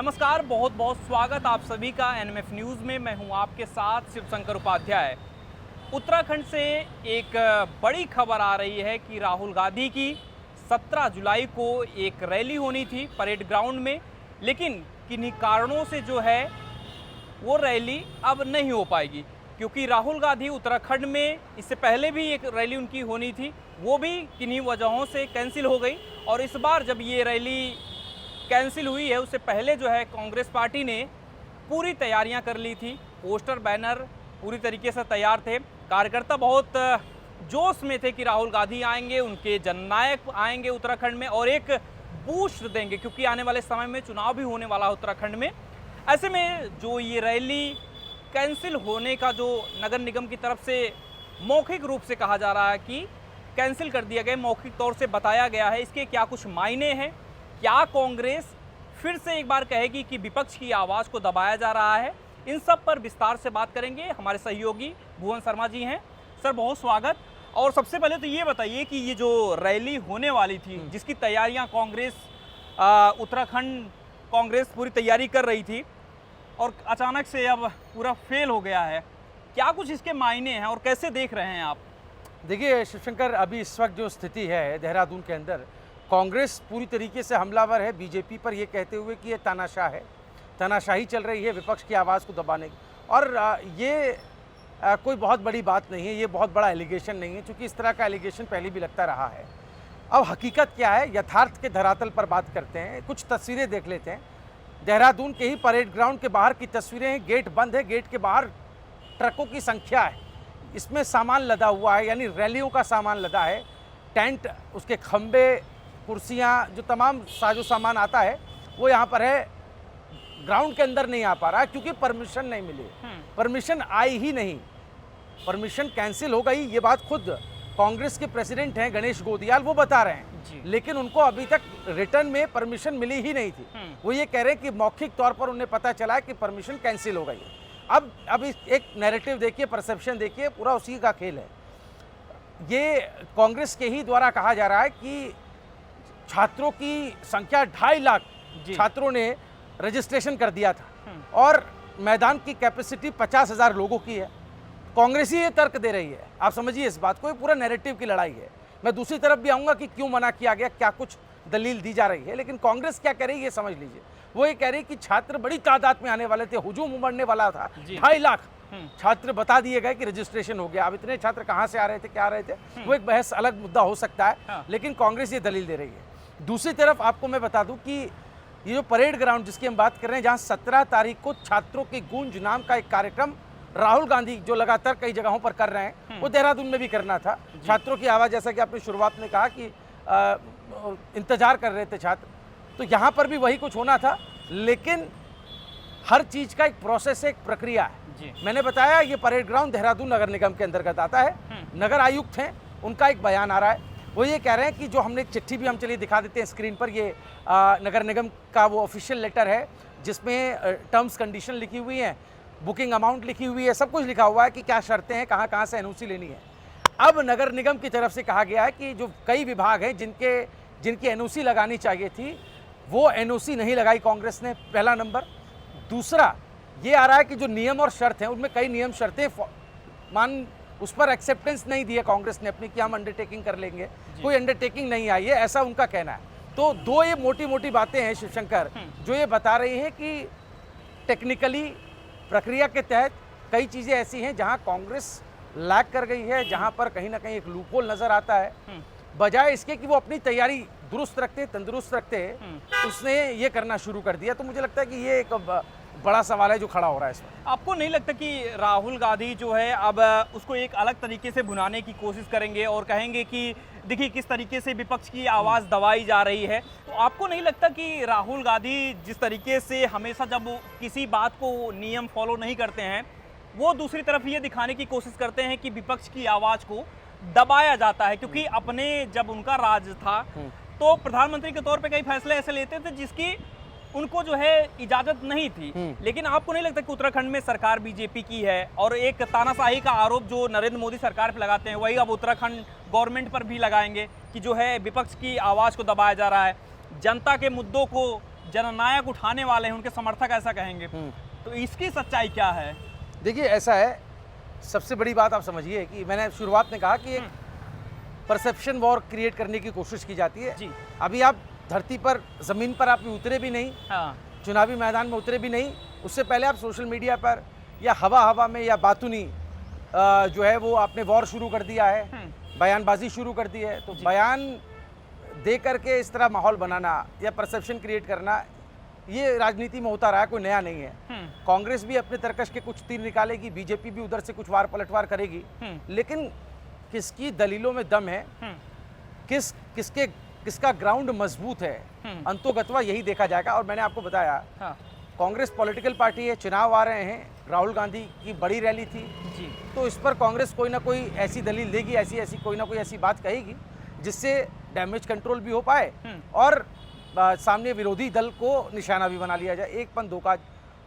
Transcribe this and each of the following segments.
नमस्कार, बहुत बहुत स्वागत आप सभी का एनएमएफ न्यूज़ में। मैं हूं आपके साथ शिवशंकर उपाध्याय। उत्तराखंड से एक बड़ी खबर आ रही है कि राहुल गांधी की 17 जुलाई को एक रैली होनी थी परेड ग्राउंड में, लेकिन किन्हीं कारणों से जो है वो रैली अब नहीं हो पाएगी, क्योंकि राहुल गांधी उत्तराखंड में इससे पहले भी एक रैली उनकी होनी थी, वो भी किन्हीं वजहों से कैंसिल हो गई। और इस बार जब ये रैली कैंसिल हुई है, उससे पहले जो है कांग्रेस पार्टी ने पूरी तैयारियां कर ली थी। पोस्टर बैनर पूरी तरीके से तैयार थे, कार्यकर्ता बहुत जोश में थे कि राहुल गांधी आएंगे, उनके जननायक आएंगे उत्तराखंड में और एक बूस्ट देंगे, क्योंकि आने वाले समय में चुनाव भी होने वाला है उत्तराखंड में। ऐसे में जो ये रैली कैंसिल होने का जो नगर निगम की तरफ से मौखिक रूप से कहा जा रहा है कि कैंसिल कर दिया गया, मौखिक तौर से बताया गया है, इसके क्या कुछ मायने हैं? क्या कांग्रेस फिर से एक बार कहेगी कि विपक्ष की आवाज़ को दबाया जा रहा है? इन सब पर विस्तार से बात करेंगे। हमारे सहयोगी भुवन शर्मा जी हैं। सर, बहुत स्वागत। और सबसे पहले तो ये बताइए कि ये जो रैली होने वाली थी, जिसकी तैयारियां कांग्रेस उत्तराखंड कांग्रेस पूरी तैयारी कर रही थी और अचानक से अब पूरा फेल हो गया है, क्या कुछ इसके मायने हैं और कैसे देख रहे हैं आप? देखिए शिवशंकर, अभी इस वक्त जो स्थिति है देहरादून के अंदर, कांग्रेस पूरी तरीके से हमलावर है बीजेपी पर, ये कहते हुए कि ये तानाशाह है, तानाशाही चल रही है विपक्ष की आवाज़ को दबाने की। और ये कोई बहुत बड़ी बात नहीं है, ये बहुत बड़ा एलिगेशन नहीं है, क्योंकि इस तरह का एलिगेशन पहले भी लगता रहा है। अब हकीकत क्या है, यथार्थ के धरातल पर बात करते हैं। कुछ तस्वीरें देख लेते हैं। देहरादून के ही परेड ग्राउंड के बाहर की तस्वीरें हैं। गेट बंद है, गेट के बाहर ट्रकों की संख्या है, इसमें सामान लदा हुआ है, यानी रैलियों का सामान लदा है। टेंट, उसके खंबे, कुर्सियाँ, जो तमाम साजो सामान आता है वो यहाँ पर है। ग्राउंड के अंदर नहीं आ पा रहा है क्योंकि परमिशन नहीं मिली। परमिशन आई ही नहीं, परमिशन कैंसिल हो गई। ये बात खुद कांग्रेस के प्रेसिडेंट हैं गणेश गोदियाल, वो बता रहे हैं। लेकिन उनको अभी तक रिटर्न में परमिशन मिली ही नहीं थी। वो ये कह रहे हैं कि मौखिक तौर पर उन्हें पता चला है कि परमिशन कैंसिल हो गई है। अब एक नैरेटिव देखिए, परसेप्शन देखिए, पूरा उसी का खेल है। ये कांग्रेस के ही द्वारा कहा जा रहा है कि छात्रों की संख्या 2.5 लाख छात्रों ने रजिस्ट्रेशन कर दिया था और मैदान की कैपेसिटी 50,000 लोगों की है। कांग्रेस ही ये तर्क दे रही है, आप समझिए इस बात को, ये पूरा नैरेटिव की लड़ाई है। मैं दूसरी तरफ भी आऊँगा कि क्यों मना किया गया, क्या कुछ दलील दी जा रही है, लेकिन कांग्रेस क्या कह रही है ये समझ लीजिए। वो ये कह रही है कि छात्र बड़ी तादाद में आने वाले थे, हुजूम उमड़ने वाला था, 2.5 लाख छात्र बता दिए गए कि रजिस्ट्रेशन हो गया। अब इतने छात्र कहाँ से आ रहे थे, क्या आ रहे थे, वो एक बहस अलग मुद्दा हो सकता है, लेकिन कांग्रेस ये दलील दे रही है। दूसरी तरफ आपको मैं बता दूं कि ये जो परेड ग्राउंड जिसकी हम बात कर रहे हैं, जहां 17 तारीख को छात्रों की गूंज नाम का एक कार्यक्रम राहुल गांधी जो लगातार कई जगहों पर कर रहे हैं, वो देहरादून में भी करना था। छात्रों की आवाज़, जैसा कि आपने शुरुआत में कहा कि इंतजार कर रहे थे छात्र, तो यहाँ पर भी वही कुछ होना था। लेकिन हर चीज़ का एक प्रोसेस है, एक प्रक्रिया है। मैंने बताया ये परेड ग्राउंड देहरादून नगर निगम के अंतर्गत आता है। नगर आयुक्त हैं, उनका एक बयान आ रहा है, वो ये कह रहे हैं कि जो हमने एक चिट्ठी भी हम चलिए दिखा देते हैं स्क्रीन पर, ये नगर निगम का वो ऑफिशियल लेटर है जिसमें टर्म्स कंडीशन लिखी हुई हैं, बुकिंग अमाउंट लिखी हुई है, सब कुछ लिखा हुआ है कि क्या शर्तें हैं, कहाँ कहाँ से एनओसी लेनी है। अब नगर निगम की तरफ से कहा गया है कि जो कई विभाग हैं जिनकी एनओसी लगानी चाहिए थी, वो एनओसी नहीं लगाई कांग्रेस ने, पहला नंबर। दूसरा ये आ रहा है कि जो नियम और शर्त हैं उनमें कई नियम शर्तें उस पर एक्सेप्टेंस नहीं दिया कांग्रेस ने अपनी कि हम अंडरटेकिंग कर लेंगे, कोई अंडरटेकिंग नहीं आई है, ऐसा उनका कहना है। तो दो ये मोटी मोटी बातें हैं शिवशंकर, जो ये बता रही हैं कि टेक्निकली प्रक्रिया के तहत कई चीज़ें ऐसी हैं जहां कांग्रेस लैग कर गई है, जहां पर कहीं ना कहीं एक लूपहोल नज़र आता है। बजाय इसके कि वो अपनी तैयारी दुरुस्त रखते, तंदुरुस्त रखते, उसने ये करना शुरू कर दिया। तो मुझे लगता है कि ये एक बड़ा सवाल है जो खड़ा हो रहा है इसमें। आपको नहीं लगता कि राहुल गांधी जो है अब उसको एक अलग तरीके से भुनाने की कोशिश करेंगे और कहेंगे कि देखिए किस तरीके से विपक्ष की आवाज़ दबाई जा रही है? तो आपको नहीं लगता कि राहुल गांधी जिस तरीके से हमेशा जब किसी बात को नियम फॉलो नहीं करते हैं, वो दूसरी तरफ ये दिखाने की कोशिश करते हैं कि विपक्ष की आवाज़ को दबाया जाता है? क्योंकि अपने जब उनका राज था तो प्रधानमंत्री के तौर पे कई फैसले ऐसे लेते थे जिसकी उनको जो है इजाजत नहीं थी। लेकिन आपको नहीं लगता कि उत्तराखंड में सरकार बीजेपी की है और एक तानाशाही का आरोप जो नरेंद्र मोदी सरकार पे लगाते हैं, वही अब उत्तराखंड गवर्नमेंट पर भी लगाएंगे कि जो है विपक्ष की आवाज़ को दबाया जा रहा है, जनता के मुद्दों को जननायक उठाने वाले हैं, उनके समर्थक ऐसा कहेंगे, तो इसकी सच्चाई क्या है? देखिए ऐसा है, सबसे बड़ी बात आप समझिए कि मैंने शुरुआत में कहा कि एक परसेप्शन वॉर क्रिएट करने की कोशिश की जाती है जी। अभी आप धरती पर, ज़मीन पर आप उतरे भी नहीं, चुनावी मैदान में उतरे भी नहीं, उससे पहले आप सोशल मीडिया पर या हवा में या बातूनी जो है वो आपने वॉर शुरू कर दिया है, बयानबाजी शुरू कर दी है। तो बयान दे करके इस तरह माहौल बनाना या परसेप्शन क्रिएट करना, ये राजनीति में होता रहा है, कोई नया नहीं है। कांग्रेस भी अपने तरकश के कुछ तीर निकालेगी, बीजेपी भी उधर से कुछ वार पलटवार करेगी, लेकिन किसकी दलीलों में दम है, किसका ग्राउंड मजबूत है, अंतोगत्वा यही देखा जाएगा। और मैंने आपको बताया कांग्रेस पॉलिटिकल पार्टी है, चुनाव आ रहे हैं, राहुल गांधी की बड़ी रैली थी जी, तो इस पर कांग्रेस कोई ना कोई ऐसी दलील देगी, ऐसी कोई ना कोई ऐसी बात कहेगी जिससे डैमेज कंट्रोल भी हो पाए और सामने विरोधी दल को निशाना भी बना लिया जाए, एक पन दो काज।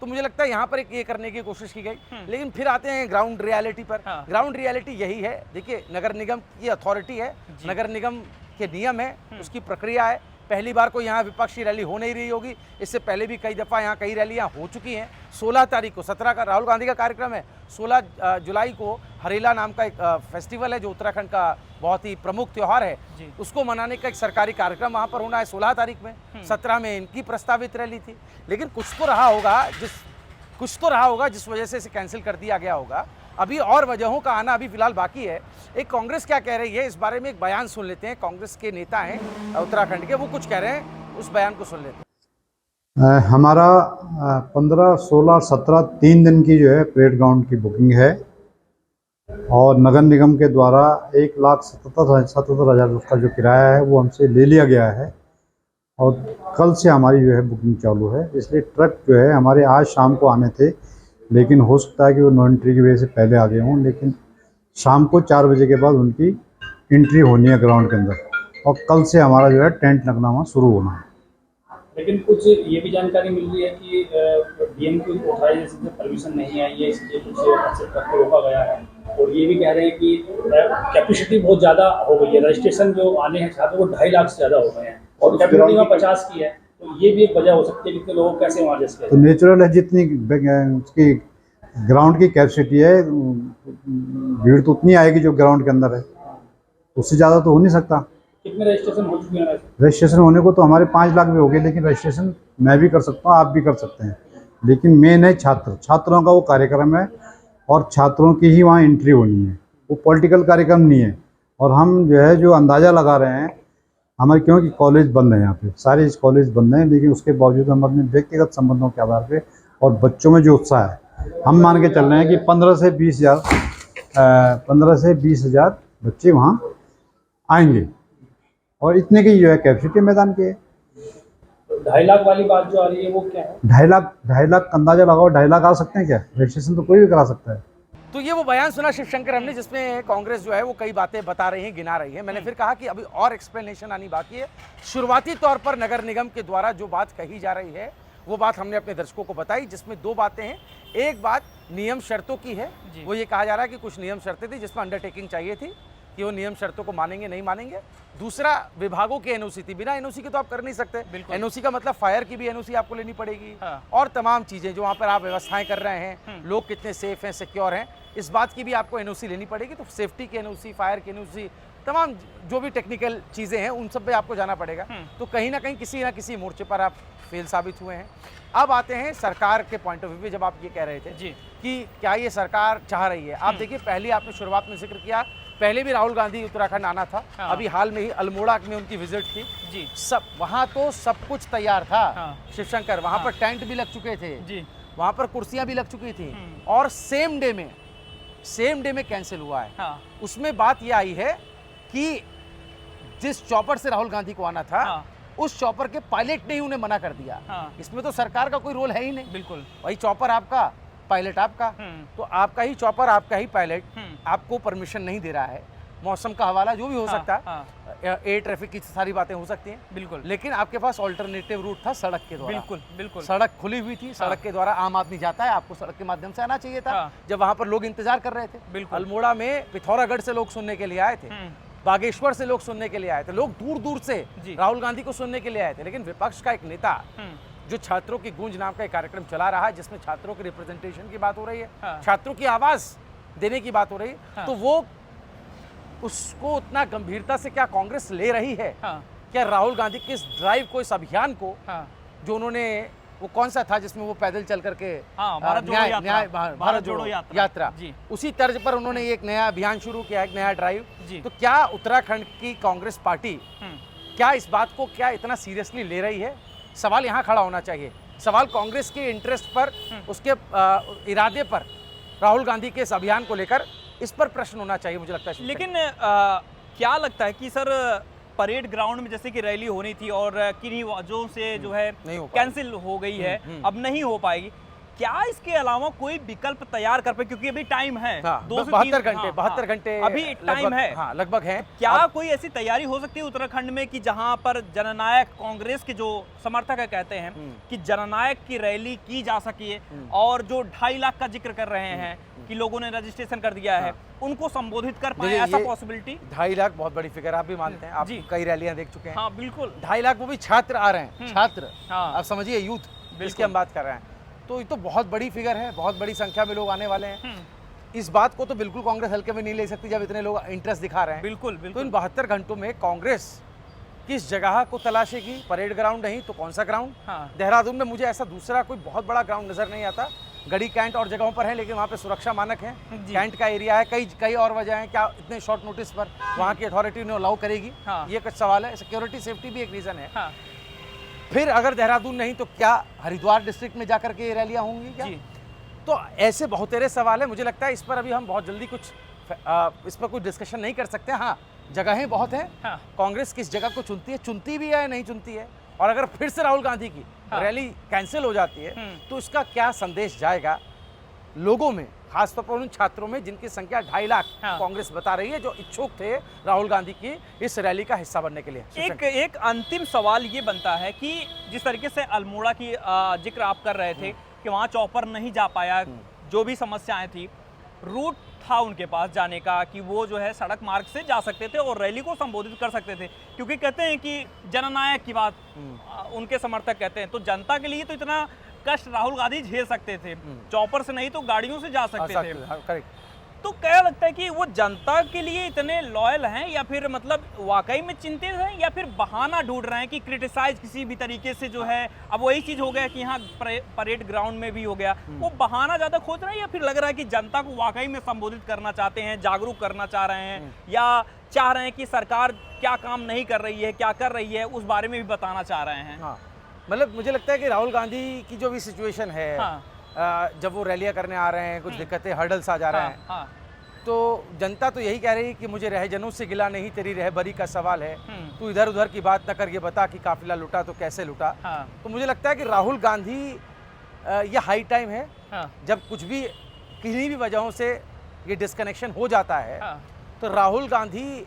तो मुझे लगता है यहाँ पर एक ये करने की कोशिश की गई। लेकिन फिर आते हैं ग्राउंड रियलिटी पर। ग्राउंड रियलिटी यही है, देखिए नगर निगम की अथॉरिटी है, नगर निगम के नियम है, उसकी प्रक्रिया है। पहली बार को यहाँ विपक्षी रैली हो नहीं रही होगी, इससे पहले भी कई दफ़ा यहाँ कई रैलियाँ हो चुकी हैं। 16 तारीख को 17 का राहुल गांधी का कार्यक्रम है, 16 जुलाई को हरेला नाम का एक फेस्टिवल है जो उत्तराखंड का बहुत ही प्रमुख त्यौहार है, उसको मनाने का एक सरकारी कार्यक्रम वहाँ पर होना है 16 तारीख में। 17 में इनकी प्रस्तावित रैली थी, लेकिन कुछ तो रहा होगा जिस वजह से इसे कैंसिल कर दिया गया होगा। अभी और वजहों का आना अभी फिलहाल बाकी है। एक कांग्रेस क्या कह रही है इस बारे में, एक बयान सुन लेते हैं। कांग्रेस के नेता हैं उत्तराखंड के, वो कुछ कह रहे हैं, उस बयान को सुन लेते हैं। हमारा 15, 16, 17 3 दिन की जो है परेड ग्राउंड की बुकिंग है और नगर निगम के द्वारा 1,77,000 का जो किराया है वो हमसे ले लिया गया है और कल से हमारी जो है बुकिंग चालू है। इसलिए ट्रक जो है हमारे आज शाम को आने थे, लेकिन हो सकता है कि वो नो एंट्री की वजह से पहले आ गए हों, लेकिन शाम को 4 बजे के बाद उनकी एंट्री होनी है ग्राउंड के अंदर और कल से हमारा जो है टेंट लगना वहाँ शुरू होना है। लेकिन कुछ ये भी जानकारी मिल रही है कि डीएम की ऑथराइजेशन से परमिशन नहीं आई है, इसलिए कुछ एक्सेप्ट करके रोका गया है और ये भी कह रहे हैं कि कैपेसिटी बहुत ज़्यादा हो गई है, रजिस्ट्रेशन जो आने हैं छात्र वो 2.5 लाख से ज़्यादा हो गए हैं और कैपेसिटी में 50 की है, तो ये भी एक वजह हो सकती है कि लोग कैसे वहाँ जैसे। तो नेचुरल है, जितनी उसकी ग्राउंड की कैपेसिटी है भीड़ तो उतनी आएगी जो ग्राउंड के अंदर है, उससे ज़्यादा तो हो नहीं सकता। कितने रजिस्ट्रेशन हो चुके हैं? रजिस्ट्रेशन होने को तो हमारे 5 लाख भी हो गए, लेकिन रजिस्ट्रेशन मैं भी कर सकता हूँ, आप भी कर सकते हैं, लेकिन मेन है छात्रों का वो कार्यक्रम है और छात्रों की ही वहाँ एंट्री होनी है, वो पॉलिटिकल कार्यक्रम नहीं है। और हम जो है जो अंदाज़ा लगा रहे हैं हमारे, क्योंकि कॉलेज बंद है यहाँ पे, सारे कॉलेज बंद हैं, लेकिन उसके बावजूद हम अपने व्यक्तिगत संबंधों के आधार पे और बच्चों में जो उत्साह है, हम मान के चल रहे हैं कि 15 से 20 हज़ार बच्चे वहाँ आएंगे और इतने की जो है कैपेसिटी मैदान की है। 2.5 लाख वाली बात जो आ रही है वो क्या है? 2.5 लाख का अंदाजा लगाओ, 2.5 लाख आ सकते हैं क्या? रजिस्ट्रेशन तो कोई भी करा सकता है। तो ये वो बयान सुना शिवशंकर हमने, जिसमें कांग्रेस जो है वो कई बातें बता रही है, गिना रही है। मैंने फिर कहा कि अभी और एक्सप्लेनेशन आनी बाकी है। शुरुआती तौर पर नगर निगम के द्वारा जो बात कही जा रही है वो बात हमने अपने दर्शकों को बताई, जिसमें 2 बातें हैं। एक बात नियम शर्तों की है, वो ये कहा जा रहा है कि कुछ नियम शर्तें थी जिसमें अंडरटेकिंग चाहिए थी कि वो नियम शर्तों को मानेंगे नहीं मानेंगे। दूसरा, विभागों की एनओसी थी, बिना एनओसी के तो आप कर नहीं सकते। एनओसी का मतलब फायर की भी एनओसी आपको लेनी पड़ेगी और तमाम चीज़ें जो वहाँ पर आप व्यवस्थाएं कर रहे हैं, लोग कितने सेफ हैं, सिक्योर हैं, इस बात की भी आपको एनओसी लेनी पड़ेगी। तो सेफ्टी की एनओसी, फायर की एनओसी, तमाम जो भी टेक्निकल चीज़ें हैं उन सब पे आपको जाना पड़ेगा। तो कहीं ना कहीं किसी ना किसी मोर्चे पर आप फेल साबित हुए हैं। अब आते हैं सरकार के पॉइंट ऑफ व्यू पे, जब आप ये कह रहे थे कि क्या ये सरकार चाह रही है। आप देखिए, पहले आपने शुरुआत में जिक्र किया, पहले भी राहुल गांधी उत्तराखंड आना था, अभी हाल में ही अल्मोड़ा में उनकी विजिट थी जी। सब वहाँ तो सब कुछ तैयार था शिवशंकर, वहाँ पर टेंट भी लग चुके थे जी, वहाँ पर कुर्सियाँ भी लग चुकी थी और सेम डे में कैंसिल हुआ है। उसमें बात यह आई है कि जिस चॉपर से राहुल गांधी को आना था उस चॉपर के पायलट ने ही उन्हें मना कर दिया। इसमें तो सरकार का कोई रोल है ही नहीं, बिल्कुल वही चॉपर आपका, पायलट आपका, तो आपका ही चॉपर, आपका ही पायलट आपको परमिशन नहीं दे रहा है। मौसम का हवाला जो भी हो सकता है, एयर ट्रैफिक की सारी बातें हो सकती हैं, बिल्कुल, लेकिन आपके पास ऑल्टरनेटिव रूट था सड़क के द्वारा। बिल्कुल सड़क खुली हुई थी, सड़क के द्वारा आम आदमी जाता है, आपको सड़क के माध्यम से आना चाहिए था जब वहां पर लोग इंतजार कर रहे थे। अल्मोड़ा में पिथौरागढ़ से लोग सुनने के लिए आए थे, बागेश्वर से लोग सुनने के लिए आए थे, लोग दूर दूर से राहुल गांधी को सुनने के लिए आए थे, लेकिन विपक्ष का एक नेता जो छात्रों की गूंज नाम का एक कार्यक्रम चला रहा है जिसमें छात्रों के रिप्रेजेंटेशन की बात हो रही है, हाँ। छात्रों की आवाज देने की बात हो रही है, हाँ। तो वो उसको उतना गंभीरता से क्या कांग्रेस ले रही है? हाँ, क्या राहुल गांधी के इस ड्राइव को, इस अभियान को, हाँ, जो उन्होंने, वो कौन सा था जिसमें वो पैदल चल करके हाँ, भारत जोड़ो यात्रा, भारत जोड़ो यात्रा जी। उसी तर्ज पर उन्होंने एक नया अभियान शुरू किया, एक नया ड्राइव। जी। तो क्या उत्तराखंड की कांग्रेस पार्टी हम्म, क्या इस बात को क्या इतना सीरियसली ले रही है? सवाल यहाँ खड़ा होना चाहिए। सवाल कांग्रेस के इंटरेस्ट पर, उसके इरादे पर, राहुल गांधी के इस अभियान को लेकर इस पर प्रश्न होना चाहिए, मुझे लगता है। लेकिन क्या लगता है कि सर परेड ग्राउंड में जैसे कि रैली होनी थी और किन्हीं वजहों से जो है नहीं हो पाई। कैंसिल हो गई है, अब नहीं हो पाएगी, क्या इसके अलावा कोई विकल्प तैयार कर पाए? क्योंकि अभी टाइम है, हाँ, 2 से 72 3 घंटे, हाँ, 72 हाँ, घंटे अभी टाइम है। हाँ, लगभग है। क्या कोई ऐसी तैयारी हो सकती है उत्तराखंड में कि जहां पर जननायक कांग्रेस के जो समर्थक है कहते हैं कि जननायक की रैली की जा सके, और जो 2.5 लाख का जिक्र कर रहे हैं कि लोगों ने रजिस्ट्रेशन कर दिया है, उनको संबोधित कर पाए, देखिए, ऐसा ये पॉसिबिलिटी? 2.5 लाख बहुत बड़ी फिगर आप भी मानते हैं, आप जी। कई रैलियां देख चुके हैं। हाँ बिल्कुल। 2.5 लाख वो भी छात्र आ रहे हैं, छात्र, हाँ। आप समझिए यूथ जिसकी हम बात कर रहे हैं, तो ये तो बहुत बड़ी फिगर है, बहुत बड़ी संख्या में लोग आने वाले हैं। इस बात को तो बिल्कुल कांग्रेस हल्के में नहीं ले सकती जब इतने लोग इंटरेस्ट दिखा रहे हैं। बिल्कुल तो बिल्कुल। इन 72 घंटों में कांग्रेस किस जगह को तलाशेगी? परेड ग्राउंड नहीं तो कौन सा ग्राउंड? हाँ। देहरादून में मुझे ऐसा दूसरा कोई बहुत बड़ा ग्राउंड नजर नहीं आता। गढ़ी कैंट और जगहों पर है, लेकिन वहाँ पे सुरक्षा मानक है, जी। कैंट का एरिया है, कई और वजह है। क्या इतने शॉर्ट नोटिस पर वहाँ की अथॉरिटी ने अलाउ करेगी? हाँ। ये कुछ सवाल है। सिक्योरिटी सेफ्टी भी एक रीजन है। हाँ फिर अगर देहरादून नहीं तो क्या हरिद्वार डिस्ट्रिक्ट में जाकर के ये रैलियां होंगी क्या? जी। तो ऐसे बहुत तेरे सवाल है। मुझे लगता है इस पर अभी हम बहुत जल्दी कुछ इस पर कोई डिस्कशन नहीं कर सकते। हाँ, जगहें बहुत हैं। हाँ। कांग्रेस किस जगह को चुनती है, चुनती भी है या नहीं चुनती है, और अगर फिर से राहुल गांधी की रैली कैंसिल हो जाती है तो इसका क्या संदेश जाएगा लोगों में, खासतौर पर उन छात्रों में जिनकी संख्या 2.5 लाख कांग्रेस बता रही है, जो इच्छुक थे राहुल गांधी की इस रैली का हिस्सा बनने के लिए। एक अंतिम सवाल ये बनता है कि जिस तरीके से अल्मोड़ा की जिक्र आप कर रहे थे कि वहाँ चॉपर नहीं जा पाया, जो भी समस्याएं थी, रूट था उनके पास जाने का कि वो जो है सड़क मार्ग से जा सकते थे और रैली को संबोधित कर सकते थे, क्योंकि कहते हैं कि जननायक की बात उनके समर्थक कहते हैं, तो जनता के लिए तो इतना कष्ट राहुल गांधी झेल सकते थे, चॉपर से नहीं तो गाड़ियों से जा सकते थे। करेक्ट। तो क्या लगता है कि वो जनता के लिए इतने लॉयल हैं, या फिर मतलब वाकई में चिंतित हैं, या फिर बहाना ढूंढ रहे हैं कि क्रिटिसाइज किसी भी तरीके से जो है? अब वही चीज हो गया कि यहाँ परेड ग्राउंड में भी हो गया, वो बहाना ज्यादा खोज रहे हैं, या फिर लग रहा है कि जनता को वाकई में संबोधित करना चाहते हैं, जागरूक करना चाह रहे हैं, या चाह रहे हैं कि सरकार क्या काम नहीं कर रही है, क्या कर रही है, उस बारे में भी बताना चाह रहे हैं? हाँ, मतलब मुझे लगता है कि राहुल गांधी की जो भी सिचुएशन है, जब वो रैलियां करने आ रहे हैं, कुछ दिक्कतें, हर्डल्स आ जा रहे हैं, तो जनता तो यही कह रही है कि मुझे रहजनों से गिला नहीं, तेरी रहबरी का सवाल है, तू इधर उधर की बात न कर, ये बता कि काफिला लुटा तो कैसे लुटा। तो मुझे लगता है कि राहुल गांधी, ये हाई टाइम है, जब कुछ भी किन्हीं भी वजहों से ये डिस्कनेक्शन हो जाता है, तो राहुल गांधी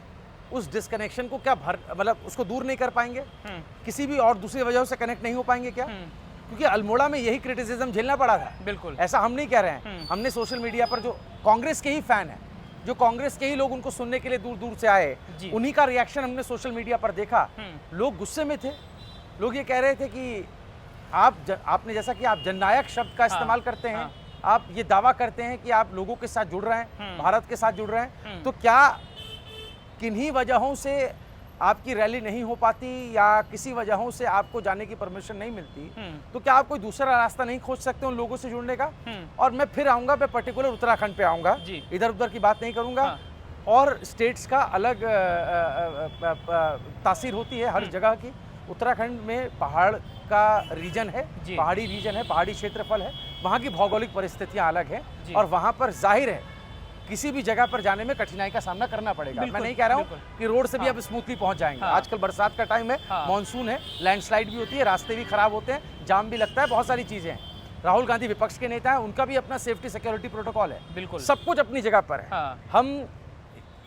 उस डिस्कनेक्शन को क्या मतलब उसको दूर नहीं कर पाएंगे? किसी भी और दूसरी वजहों से कनेक्ट नहीं हो पाएंगे क्या? क्योंकि अल्मोड़ा में यही क्रिटिसिज्म झेलना पड़ा था। बिल्कुल, ऐसा हम नहीं कह रहे हैं। हमने सोशल मीडिया पर जो कांग्रेस के ही फैन है, जो कांग्रेस के ही लोग उनको सुनने के लिए दूर दूर से आए, उन्हीं का रिएक्शन हमने सोशल मीडिया पर देखा। लोग गुस्से में थे, लोग ये कह रहे थे कि आपने जैसा कि आप जननायक शब्द का इस्तेमाल करते हैं, आप ये दावा करते हैं कि आप लोगों के साथ जुड़ रहे हैं, भारत के साथ जुड़ रहे हैं, तो क्या किन्हीं वजहों से आपकी रैली नहीं हो पाती, या किसी वजहों से आपको जाने की परमिशन नहीं मिलती, तो क्या आप कोई दूसरा रास्ता नहीं खोज सकते उन लोगों से जुड़ने का? और मैं फिर आऊंगा, मैं पर्टिकुलर उत्तराखंड पे आऊंगा, इधर उधर की बात नहीं करूंगा। और स्टेट्स का अलग तासीर होती है हर जगह की। उत्तराखंड में पहाड़ का रीजन है, पहाड़ी रीजन है, पहाड़ी क्षेत्रफल है, वहाँ की भौगोलिक परिस्थितियाँ अलग हैं, और वहाँ पर जाहिर है किसी भी जगह पर जाने में कठिनाई का सामना करना पड़ेगा। मैं नहीं कह रहा हूँ कि रोड से भी अब स्मूथली पहुंच जाएंगे। आजकल बरसात का टाइम है, मॉनसून है, लैंडस्लाइड भी होती है, रास्ते भी खराब होते हैं, जाम भी लगता है, बहुत सारी चीजें हैं। राहुल गांधी विपक्ष के नेता हैं, उनका भी अपना सेफ्टी सिक्योरिटी प्रोटोकॉल है, बिल्कुल सब कुछ अपनी जगह पर है, हम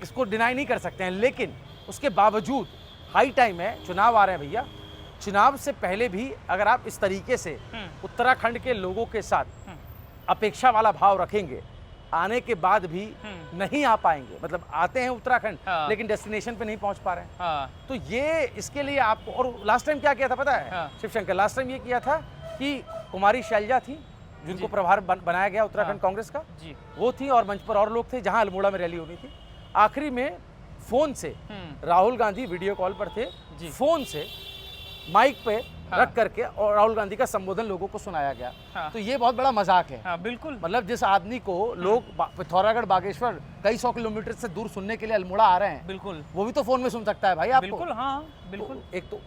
इसको डिनाई नहीं कर सकते हैं। लेकिन उसके बावजूद हाई टाइम है, चुनाव आ रहे हैं भैया, चुनाव से पहले भी अगर आप इस तरीके से उत्तराखंड के लोगों के साथ अपेक्षा वाला भाव रखेंगे, आने के बाद भी नहीं आ पाएंगे, मतलब आते हैं उत्तराखंड लेकिन डेस्टिनेशन पे नहीं पहुंच पा रहे हैं, तो ये इसके लिए आपको, और लास्ट टाइम क्या किया था पता है शिवशंकर? लास्ट टाइम ये किया था कि कुमारी शैलजा थी जिनको जी। प्रभार बनाया गया उत्तराखंड हाँ। कांग्रेस का, जी। वो थी और मंच पर और लोग थे जहां अल्मोड़ा में रैली होनी थी। आखिरी में फोन से राहुल गांधी वीडियो कॉल पर थे, जी। फोन से माइक पे हाँ। रख करके और राहुल गांधी का संबोधन लोगों को सुनाया गया। हाँ। तो ये बहुत बड़ा मजाक है। हाँ बिल्कुल। मतलब जिस आदमी को लोग पिथौरागढ़ बागेश्वर कई 100 किलोमीटर से दूर सुनने के लिए अल्मोड़ा आ रहे हैं, बिल्कुल वो भी तो फोन में सुन सकता है भाई आपको। बिल्कुल। हाँ बिल्कुल तो एक तो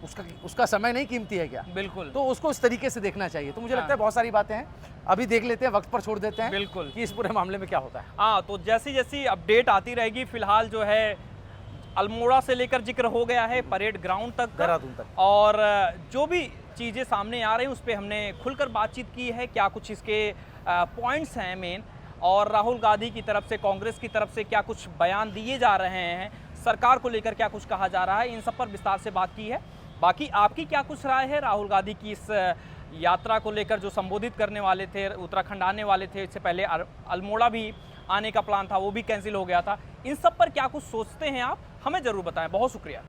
उसका समय नहीं कीमती है क्या? बिल्कुल तो उसको इस तरीके से देखना चाहिए। तो मुझे हाँ। लगता है बहुत सारी बातें हैं, अभी देख लेते हैं, वक्त पर छोड़ देते हैं बिल्कुल। कि इस पूरे मामले में क्या होता है। हाँ, तो जैसी जैसी अपडेट आती रहेगी, फिलहाल जो है अल्मोड़ा से लेकर जिक्र हो गया है परेड ग्राउंड तक का। देहरादून तक। और जो भी चीज़ें सामने आ रही हैं उस पर हमने खुलकर बातचीत की है, क्या कुछ इसके पॉइंट्स हैं मेन, और राहुल गांधी की तरफ से, कांग्रेस की तरफ से क्या कुछ बयान दिए जा रहे हैं, सरकार को लेकर क्या कुछ कहा जा रहा है, इन सब पर विस्तार से बात की है। बाकी आपकी क्या कुछ राय है राहुल गांधी की इस यात्रा को लेकर, जो संबोधित करने वाले थे, उत्तराखंड आने वाले थे, इससे पहले अल्मोड़ा भी आने का प्लान था, वो भी कैंसिल हो गया था, इन सब पर क्या कुछ सोचते हैं आप, हमें ज़रूर बताएं। बहुत शुक्रिया।